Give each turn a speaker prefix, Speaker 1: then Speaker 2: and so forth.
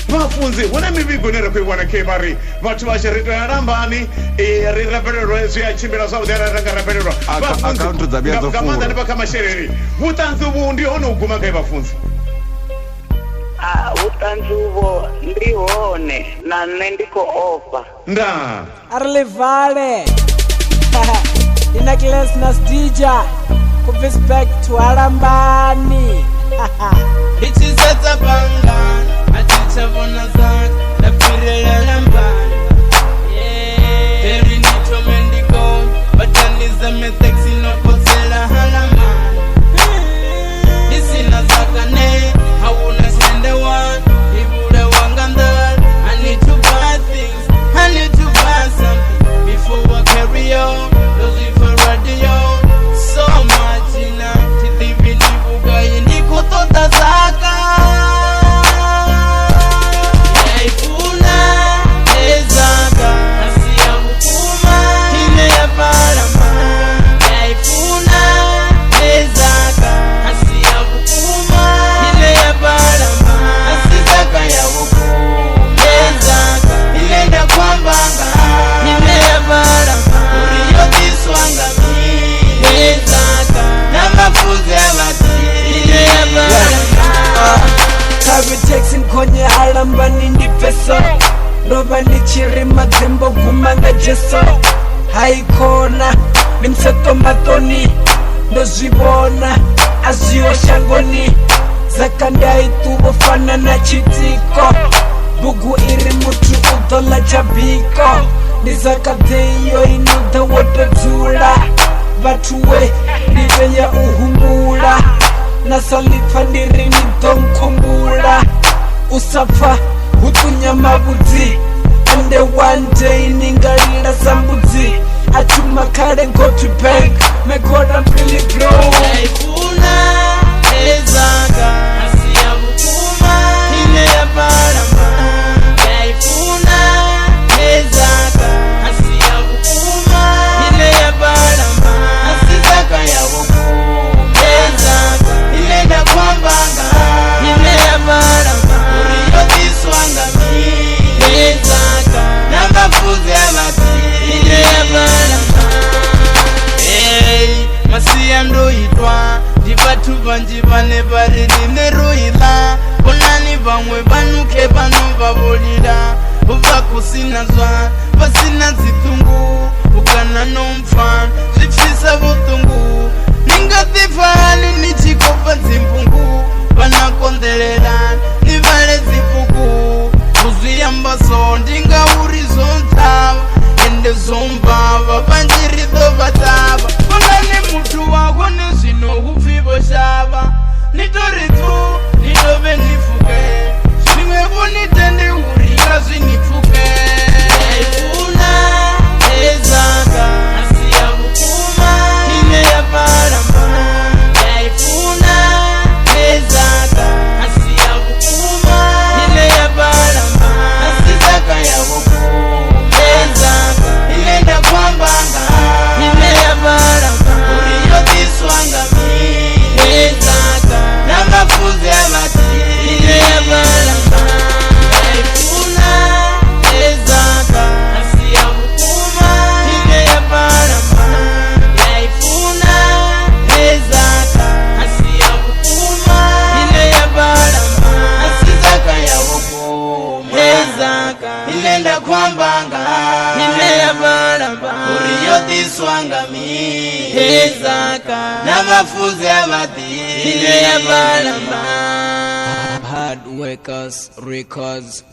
Speaker 1: vafunzi wana mivigonera kwiwana kebari vatu vasharitana rambani rirapererwa ya chimbira Saudi Arabia rapererwa vafunzi kamanda nepakamashereri vutanzuvu ndihono uguma kai vafunzi
Speaker 2: utanzuvo ndihone na ndiko ofa
Speaker 1: nda
Speaker 3: arlevale inakles nasdija kuvis back to Arambani
Speaker 4: ichizeta bangan atichavona zak na pirela lambani eri nito mendiko bataniza metexi no posela halamani isina zakane hawuna sende one ibure wangandar I need to buy things I need to buy something before I carry on those for radio so much ina tidivi nibuga yiniko tota zaka yaifuna ezaka asiya hukuma ine ya barama yaifuna ezaka asiya hukuma ine ya barama asizaka ya hukuma ezaka inenda kwambanga ine ya barama uriyo diswanga ezaka na mafuzi ya bati ine ya barama
Speaker 3: Kavitex nkonye Arambani ndi peso Roba nichiri madzembo gumanga jeso Haikona nimseto matoni Ndozvibona aziyo shangoni Zakandai tubofana na chitiko Bugu iri mutu udola jabiko Nizakadeyo inuda wotadzula Batuwe nive ya uhumbula Nasalifa ndiri nidonkumbula Usapfa hutunya mabudzi And one day ningalila sambudzi Atuma kare go to bank My God I'm really broke
Speaker 4: yaifuna ezaka asiya hukuma ine ya barama yaifuna ezaka asiya hukuma ine ya barama asizaka ya hukuma ezaka inenda kwambanga ine ya barama uriyo diswanga ezaka na mafuzi ya bati ine ya barama masiya ndoitwa ndivatu vanji vane vari rineroila vonani vamwe vanuke vanovavolila vakusina zva vasina dzitungu ukana nomfana zvipfisa vutungu ningatifani nichikopa dzimpungu vanakondelelani nivale dzipuku kuzviyambaso ndingauri zontava ende zombava vanjirido vatava vonani mutu wako nezvino hupfivo shava nitoritu nitove nifuke zvimwevo nitende urika zvinipfuke yaifuna ezaka asiya hukuma ine ya barama yaifuna ezaka asiya hukuma ine ya barama asizaka ya hukuma ezaka inenda kwambanga ine ya barama uriyo diswanga ezaka na mafuzi ya bati ine ya barama yaifuna ezaka asiya hukuma ine ya barama yaifuna ezaka asiya hukuma ine ya barama asizaka ya hukuma ezaka inenda kwambanga ine ya barama uriyo diswanga ezaka na mafuzi ya bati ine ya barama
Speaker 3: Hard workers, records